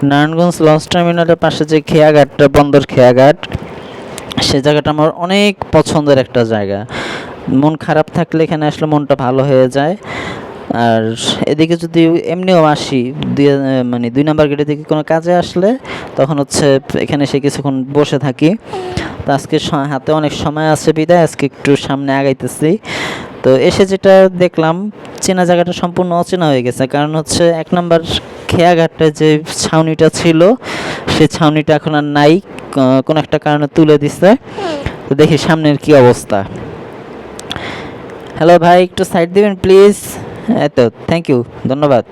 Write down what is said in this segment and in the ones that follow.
Narayanganj launch টার্মিনালের পাশে যে খেয়াঘাটটা, বন্দর খেয়াঘাট, সে জায়গাটা আমার অনেক পছন্দের একটা জায়গা। মন খারাপ থাকলে এখানে আসলে মনটা ভালো হয়ে যায়। আর এদিকে যদি এমনিও আসি, মানে 2 নাম্বার গেটের দিকে কোনো কাজে আসলে তখন হচ্ছে এখানে এসে কিছুক্ষণ বসে থাকি। তো আজকে হাতে অনেক সময় আছে বিদায় আজকে একটু সামনে আগাইতেছি। তো এসে যেটা দেখলাম, চেনা জায়গাটা সম্পূর্ণ অচেনা হয়ে গেছে। কারণ হচ্ছে 1 নাম্বার খেয়াঘাটটায় যে ছাউনিটা ছিল, সে ছাউনিটা এখন আর নাই, কোনো একটা কারণে তুলে দিছে। তো দেখি সামনের কি অবস্থা। হ্যালো ভাই, একটু সাইড দিবেন প্লিজ। এই তো, থ্যাংক ইউ, ধন্যবাদ।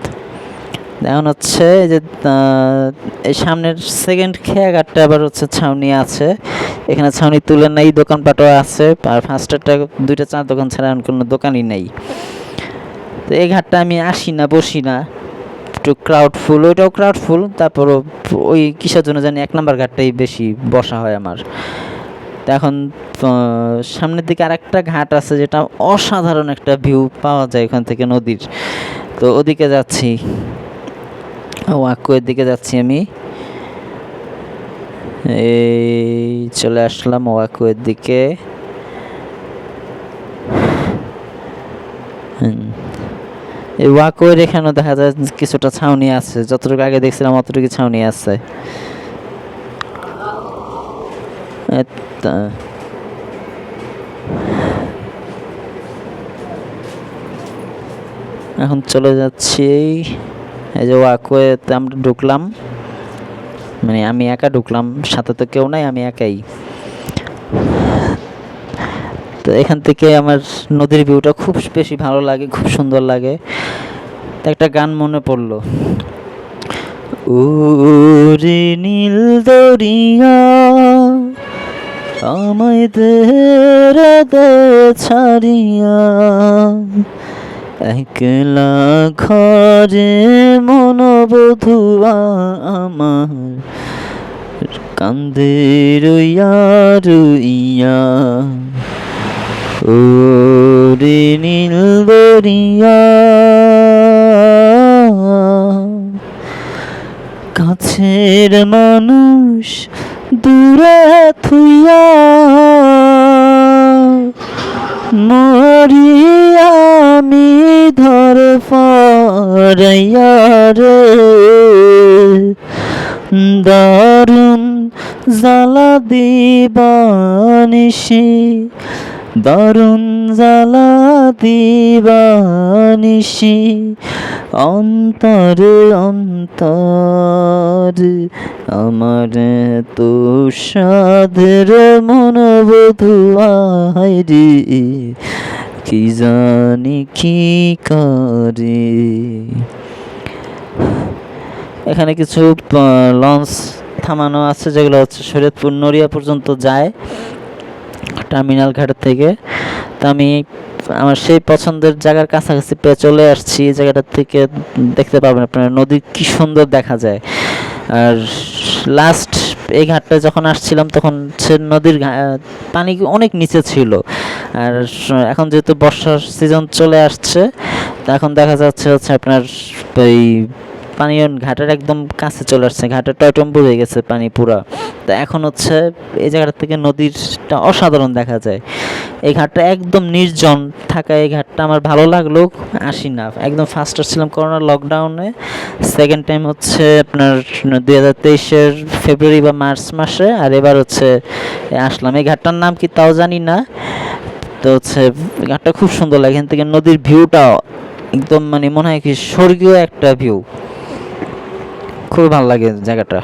এখন হচ্ছে যে এই সামনের সেকেন্ড খেয়াঘাটটা আবার হচ্ছে ছাউনি আছে, এখানে ছাউনি তুলে নেই, দোকানপাটও আছে। আর ফার্স্টেরটা 2-4 দোকান ছাড়া আর কোনো দোকানই নেই। তো এই ঘাটটা আমি আসি না, বসি না, একটু ক্রাউডফুল, ওইটাও ক্রাউডফুল। তারপরও ওই কিসের জন্য জানি 1 নাম্বার ঘাটটাই বেশি বসা হয় আমার। তো এখন সামনের দিকে আরেকটা ঘাট আছে, যেটা অসাধারণ একটা ভিউ পাওয়া যায় ওখান থেকে নদীর। তো ওদিকে যাচ্ছি, ওয়াকুয়ের দিকে যাচ্ছি আমি। এই চলে আসলাম ওয়াকুয়ের দিকে। এই ওয়াকুয়ের এখানেও দেখা যায় কিছুটা ছাউনি আছে, যতটুকু আগে দেখছিলাম অতটুকু ছাউনি আছে। এখন চলে যাচ্ছি এই যে ওয়াকওয়েতে আমরা ঢুকলাম, মানে আমি একা ঢুকলাম, সাথে তো কেউ নাই, আমি একাই। তো এখান থেকে আমার নদীর ভিউটা খুব বেশি ভালো লাগে, খুব সুন্দর লাগে। তো একটা গান মনে পড়লো, ওরে নীল দরিয়া আমায় দে ছাড়িয়া, একলা ঘরে মনোবধুয়া আমার কান্দে রইয়া রইয়া, ওরে নীল দরিয়া কাছের মানুষ দূরে থুইয়া মরিয়া আমি ধর পড়াইয়া রে, দারুণ জ্বালা দিবানিসি, দারুণ জ্বালা দিবানিসি, অন্তরে অন্তর আমার তো সাধের মনোবধুয়া রে, কি জানি কি করে। এখানে কিছু লঞ্চ থামানো আছে, যেগুলো হচ্ছে শরীয়তপুর নড়িয়া পর্যন্ত যায় টার্মিনাল ঘাটের থেকে। তা আমি আমার সেই পছন্দের জায়গার কাছাকাছি পেয়ে চলে আসছি। এই জায়গাটা থেকে দেখতে পাবেন আপনারা নদী কি সুন্দর দেখা যায়। আর লাস্ট এই ঘাটটা যখন আসছিলাম তখন সে নদীর পানি অনেক নিচে ছিল। আর এখন যেহেতু বর্ষার সিজন চলে আসছে, তো এখন দেখা যাচ্ছে হচ্ছে আপনার এই পানি ঘাটের একদম কাছে চলে আসছে, ঘাটের টয়টম্বুর হয়ে গেছে পানি পুরা। তো এখন হচ্ছে এই জায়গাটা থেকে নদীরটা অসাধারণ দেখা যায়। এই ঘাটটা একদম নির্জন থাকা, এই ঘাটটা আমার ভালো লাগলো। আসি না, একদম ফার্স্ট আসছিলাম করোনা লকডাউনে, সেকেন্ড টাইম হচ্ছে আপনার 2023-এর ফেব্রুয়ারি বা মার্চ মাসে, আর এবার হচ্ছে আসলাম। এই ঘাটটার নাম কি তাও জানি না। তো হচ্ছে ঘাটটা খুব সুন্দর লাগে, এখান থেকে নদীর ভিউটা একদম মানে মনে হয় কি স্বর্গীয় একটা ভিউ, খুব ভালো লাগে জায়গাটা।